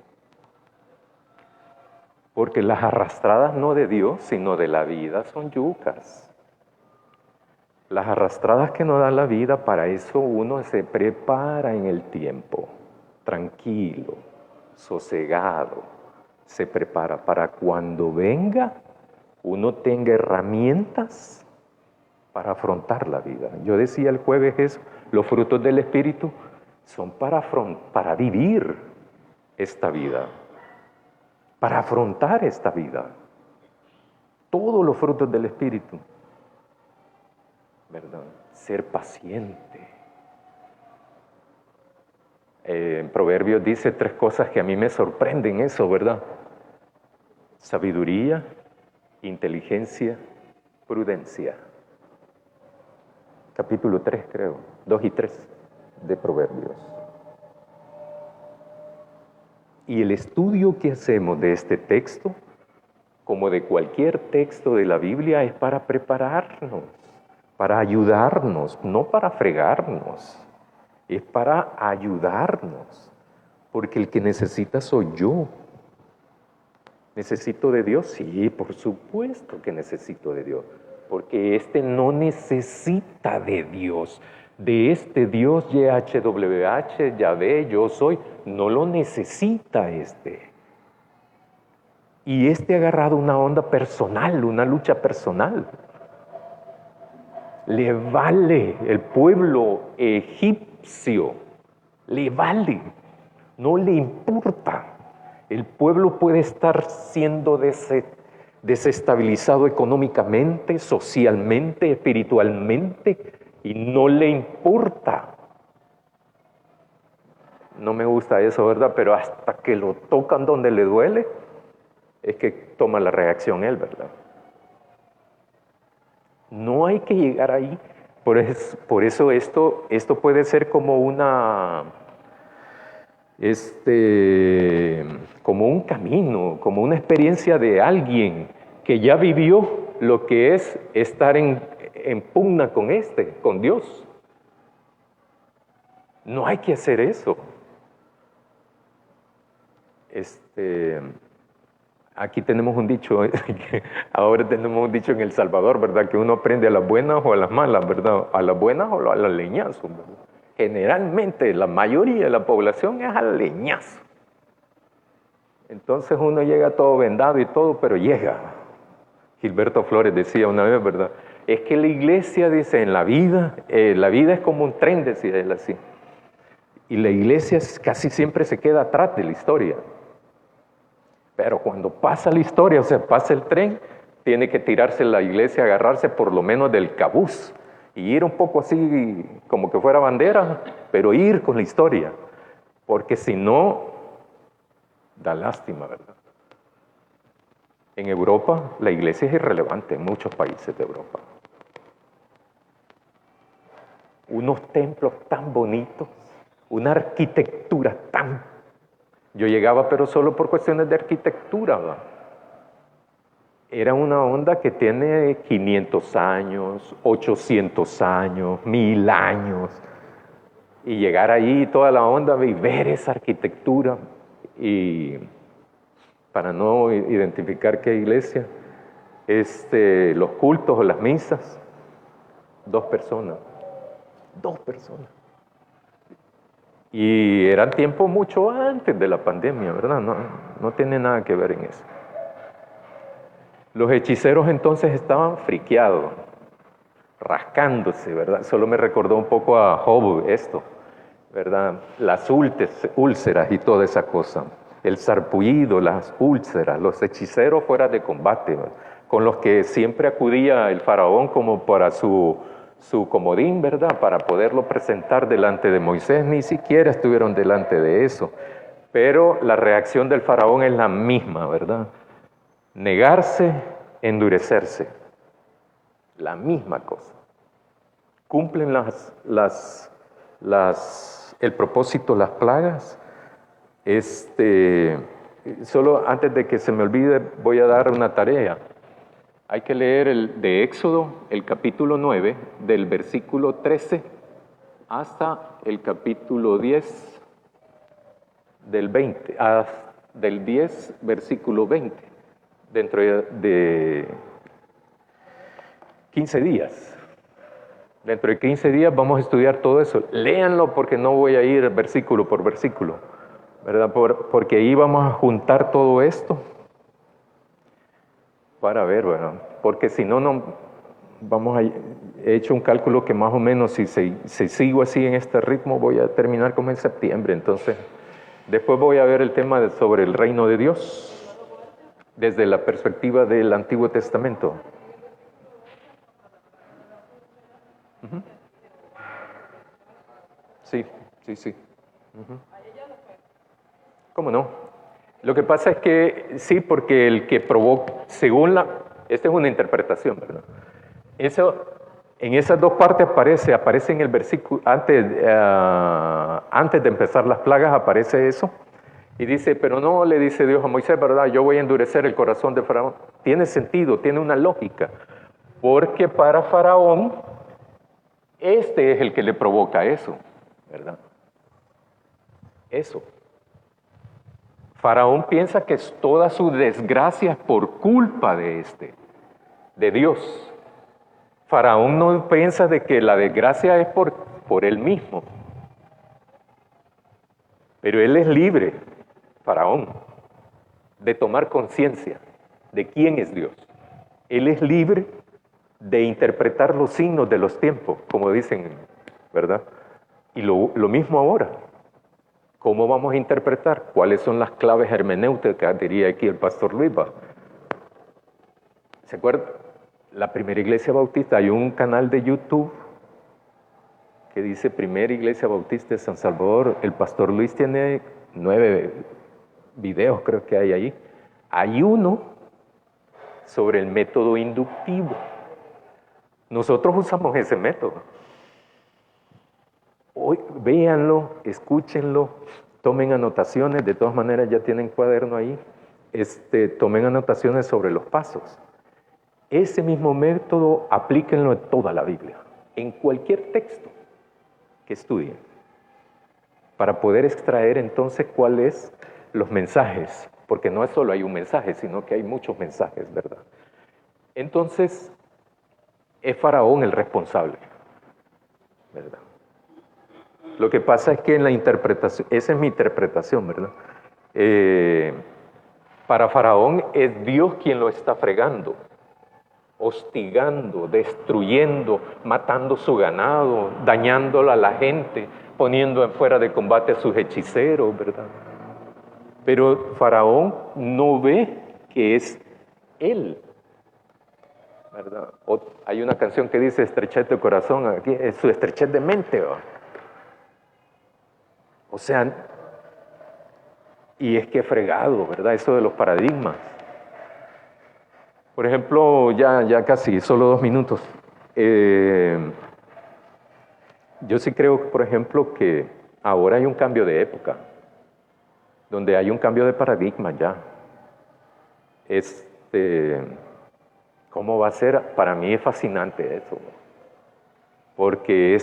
Speaker 1: Porque las arrastradas no de Dios, sino de la vida son yucas. Las arrastradas que nos da la vida, para eso uno se prepara en el tiempo, tranquilo, sosegado, se prepara para cuando venga, uno tenga herramientas para afrontar la vida. Yo decía el jueves eso, los frutos del Espíritu son para vivir esta vida, para afrontar esta vida. Todos los frutos del Espíritu. ¿Verdad? Ser paciente. En Proverbios dice 3 cosas que a mí me sorprenden eso, ¿verdad? Sabiduría, inteligencia, prudencia. Capítulo 3, creo, 2 y 3 de Proverbios. Y el estudio que hacemos de este texto, como de cualquier texto de la Biblia, es para prepararnos, para ayudarnos, no para fregarnos, es para ayudarnos, porque el que necesita soy yo. ¿Necesito de Dios? Sí, por supuesto que necesito de Dios, porque este no necesita de Dios, de este Dios YHWH, Yahvé, yo soy. No lo necesita este. Y este ha agarrado una onda personal, una lucha personal. Le vale el pueblo egipcio, le vale, no le importa. El pueblo puede estar siendo desestabilizado económicamente, socialmente, espiritualmente, y no le importa. No me gusta eso, ¿verdad? Pero hasta que lo tocan donde le duele, es que toma la reacción él, ¿verdad? No hay que llegar ahí. Por eso esto puede ser como como un camino, como una experiencia de alguien que ya vivió lo que es estar en pugna con Dios. No hay que hacer eso. Aquí tenemos un dicho, ahora tenemos un dicho en El Salvador, ¿verdad? Que uno aprende a las buenas o a las malas, ¿verdad? A las buenas o a las leñazos, ¿verdad? Generalmente la mayoría de la población es al leñazo. Entonces uno llega todo vendado y todo, pero llega. Gilberto Flores decía una vez, ¿verdad? Es que la iglesia, dice, en la vida es como un tren, decía él así. Y la iglesia casi siempre se queda atrás de la historia. Pero cuando pasa la historia, o sea, pasa el tren, tiene que tirarse la iglesia, agarrarse por lo menos del cabuz y ir un poco así como que fuera bandera, pero ir con la historia, porque si no, da lástima, ¿verdad? En Europa la iglesia es irrelevante en muchos países de Europa. Unos templos tan bonitos, una arquitectura tan... Yo llegaba, pero solo por cuestiones de arquitectura, ¿verdad? Era una onda que tiene 500 años, 800 años, 1000 años. Y llegar ahí, toda la onda, y ver esa arquitectura. Y para no identificar qué iglesia, los cultos o las misas, 2 personas. 2 personas. Y eran tiempos mucho antes de la pandemia, ¿verdad? No tiene nada que ver en eso. Los hechiceros entonces estaban friqueados, rascándose, ¿verdad? Solo me recordó un poco a Job esto, ¿verdad? Las úlceras y toda esa cosa. El sarpullido, las úlceras, los hechiceros fuera de combate, ¿verdad? Con los que siempre acudía el faraón como para su comodín, ¿verdad? Para poderlo presentar delante de Moisés, ni siquiera estuvieron delante de eso. Pero la reacción del faraón es la misma, ¿verdad? Negarse, endurecerse. La misma cosa. Cumplen el propósito, las plagas. Solo antes de que se me olvide, voy a dar una tarea. Hay que leer de Éxodo, el capítulo 9, del versículo 13 hasta el capítulo 10, del 10, versículo 20, dentro de 15 días. Dentro de 15 días vamos a estudiar todo eso. Léanlo porque no voy a ir versículo por versículo, ¿verdad? Porque ahí vamos a juntar todo esto. Para ver, bueno, porque si no he hecho un cálculo que más o menos si sigo así en este ritmo voy a terminar como en septiembre. Entonces, después voy a ver el tema sobre el reino de Dios desde la perspectiva del Antiguo Testamento. Sí. ¿Cómo no? Lo que pasa es que sí, porque el que provoca, esta es una interpretación, ¿verdad? En esas 2 partes aparece en el versículo, antes de empezar las plagas aparece eso, y dice, pero no, le dice Dios a Moisés, ¿verdad? Yo voy a endurecer el corazón de Faraón. Tiene sentido, tiene una lógica, porque para Faraón, es el que le provoca eso, ¿verdad? Eso. Faraón piensa que toda su desgracia es por culpa de Dios. Faraón no piensa de que la desgracia es por él mismo. Pero él es libre, Faraón, de tomar conciencia de quién es Dios. Él es libre de interpretar los signos de los tiempos, como dicen, ¿verdad? Y lo mismo ahora. ¿Cómo vamos a interpretar? ¿Cuáles son las claves hermenéuticas? Diría aquí el pastor Luis. ¿Se acuerdan? La primera iglesia bautista, hay un canal de YouTube que dice Primera Iglesia Bautista de San Salvador. El pastor Luis tiene 9 videos, creo que hay ahí. Hay uno sobre el método inductivo. Nosotros usamos ese método. Hoy, véanlo, escúchenlo, tomen anotaciones. De todas maneras, ya tienen cuaderno ahí. Tomen anotaciones sobre los pasos. Ese mismo método aplíquenlo en toda la Biblia, en cualquier texto que estudien, para poder extraer entonces cuáles los mensajes, porque no es solo hay un mensaje, sino que hay muchos mensajes, ¿verdad? Entonces, es Faraón el responsable, ¿verdad? Lo que pasa es que en la interpretación, esa es mi interpretación, ¿verdad? Para Faraón es Dios quien lo está fregando, hostigando, destruyendo, matando su ganado, dañándolo a la gente, poniendo en fuera de combate a sus hechiceros, ¿verdad? Pero Faraón no ve que es él, ¿verdad? Hay una canción que dice estrechez de corazón, aquí es su estrechez de mente, ¿verdad? O sea, y es que fregado, ¿verdad? Eso de los paradigmas. Por ejemplo, ya casi, solo 2 minutos. Yo sí creo, por ejemplo, que ahora hay un cambio de época, donde hay un cambio de paradigma ya. ¿Cómo va a ser? Para mí es fascinante eso, porque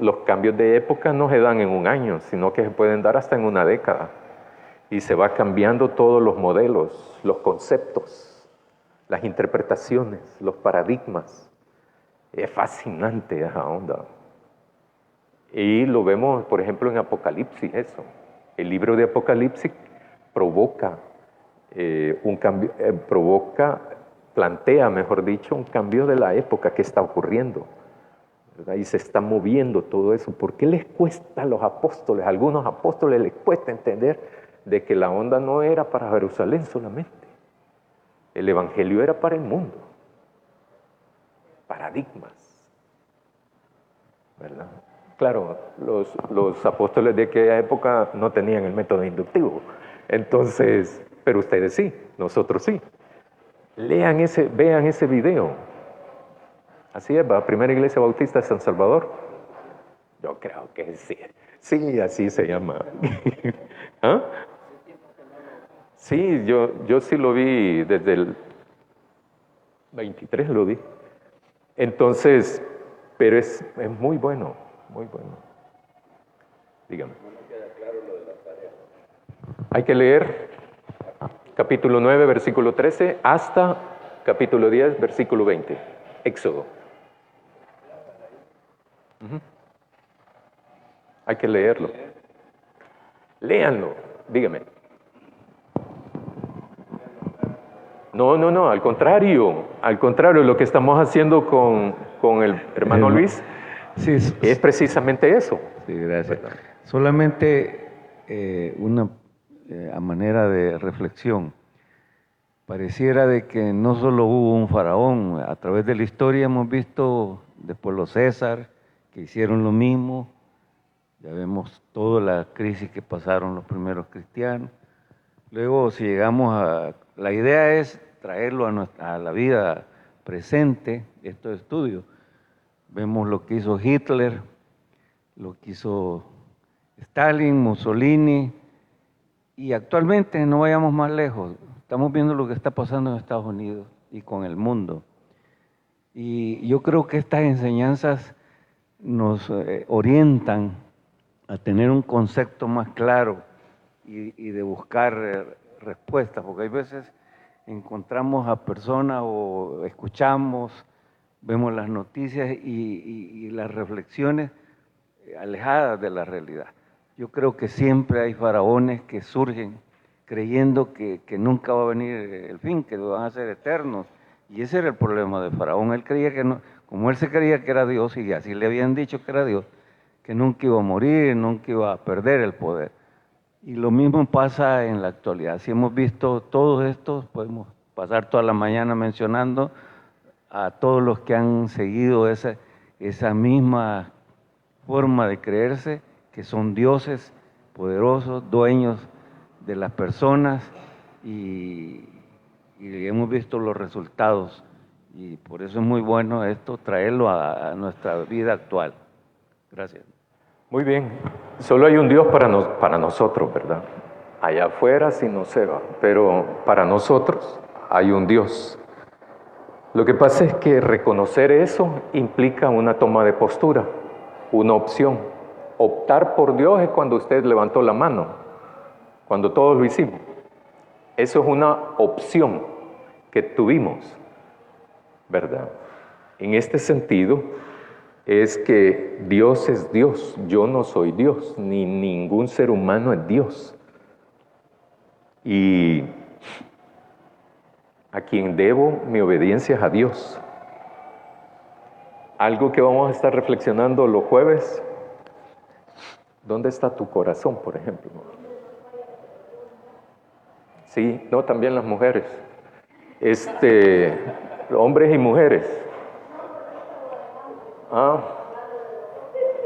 Speaker 1: los cambios de época no se dan en un año, sino que se pueden dar hasta en una década. Y se va cambiando todos los modelos, los conceptos, las interpretaciones, los paradigmas. Es fascinante esa onda. Y lo vemos, por ejemplo, en Apocalipsis, eso. El libro de Apocalipsis provoca un cambio, plantea, mejor dicho, un cambio de la época que está ocurriendo, ¿verdad? Y se está moviendo todo eso. ¿Por qué les cuesta a los apóstoles, a algunos apóstoles les cuesta entender de que la onda no era para Jerusalén solamente? El evangelio era para el mundo. Paradigmas, ¿verdad? Claro, los apóstoles de aquella época no tenían el método inductivo. Entonces, pero ustedes sí, nosotros sí. Vean ese video. Así es, ¿va? Primera Iglesia Bautista de San Salvador. Yo creo que sí. Sí, así se llama. ¿Ah? Sí, yo sí lo vi desde el 23 lo vi. Entonces, pero es muy bueno, muy bueno. Dígame. Hay que leer capítulo 9, versículo 13, hasta capítulo 10, versículo 20. Éxodo. Hay que leerlo. Léanlo, dígame. No, al contrario, lo que estamos haciendo con el hermano Luis
Speaker 4: Sí,
Speaker 1: es precisamente eso.
Speaker 4: sí, gracias. Solamente a manera de reflexión. Pareciera de que no solo hubo un faraón, a través de la historia hemos visto después los César, que hicieron lo mismo, ya vemos toda la crisis que pasaron los primeros cristianos. Luego, si llegamos la idea es traerlo a la vida presente, estos estudios. Vemos lo que hizo Hitler, lo que hizo Stalin, Mussolini, y actualmente no vayamos más lejos, estamos viendo lo que está pasando en Estados Unidos y con el mundo. Y yo creo que estas enseñanzas nos orientan a tener un concepto más claro y de buscar respuestas, porque hay veces encontramos a personas o escuchamos, vemos las noticias y las reflexiones alejadas de la realidad. Yo creo que siempre hay faraones que surgen creyendo que nunca va a venir el fin, que van a ser eternos. Y ese era el problema de Faraón. Él creía que no, como él se creía que era Dios, y así le habían dicho que era Dios, que nunca iba a morir, nunca iba a perder el poder. Y lo mismo pasa en la actualidad. Si hemos visto todos estos, podemos pasar toda la mañana mencionando a todos los que han seguido esa misma forma de creerse, que son dioses poderosos, dueños de las personas, y hemos visto los resultados. Y por eso es muy bueno esto, traerlo a nuestra vida actual. Gracias.
Speaker 1: Muy bien. Solo hay un Dios para nosotros, ¿verdad? Allá afuera sí no se va, pero para nosotros hay un Dios. Lo que pasa es que reconocer eso implica una toma de postura, una opción. Optar por Dios es cuando usted levantó la mano, cuando todos lo hicimos. Eso es una opción que tuvimos, ¿verdad? En este sentido, es que Dios es Dios, yo no soy Dios, ni ningún ser humano es Dios. Y a quien debo mi obediencia es a Dios. Algo que vamos a estar reflexionando los jueves, ¿dónde está tu corazón, por ejemplo? Sí, no, también las mujeres. Hombres y mujeres.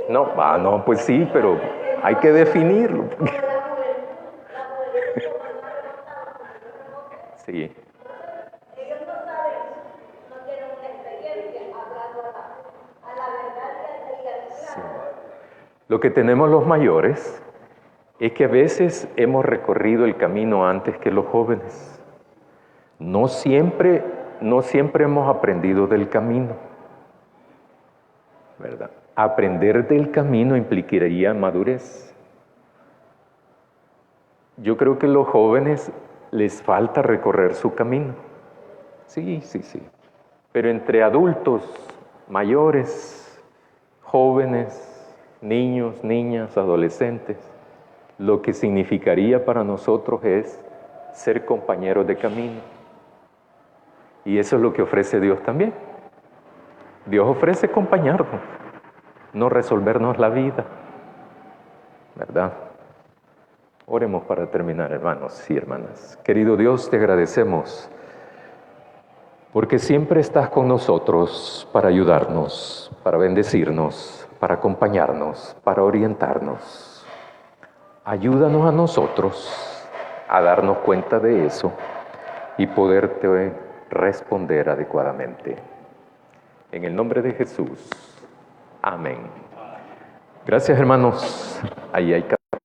Speaker 1: No, pues sí, pero hay que definirlo. Sí.
Speaker 7: Ellos no saben, no tienen una experiencia hablando a la verdad y al
Speaker 1: Sí. Lo que tenemos los mayores es que a veces hemos recorrido el camino antes que los jóvenes. No siempre hemos aprendido del camino, ¿verdad? Aprender del camino implicaría madurez. Yo creo que a los jóvenes les falta recorrer su camino. Sí. Pero entre adultos, mayores, jóvenes, niños, niñas, adolescentes, lo que significaría para nosotros es ser compañeros de camino. Y eso es lo que ofrece Dios también. Dios ofrece acompañarnos, no resolvernos la vida, ¿verdad? Oremos para terminar, hermanos y hermanas. Querido Dios, te agradecemos porque siempre estás con nosotros para ayudarnos, para bendecirnos, para acompañarnos, para orientarnos. Ayúdanos a nosotros a darnos cuenta de eso y poderte responder adecuadamente. En el nombre de Jesús. Amén. Gracias, hermanos. Ahí hay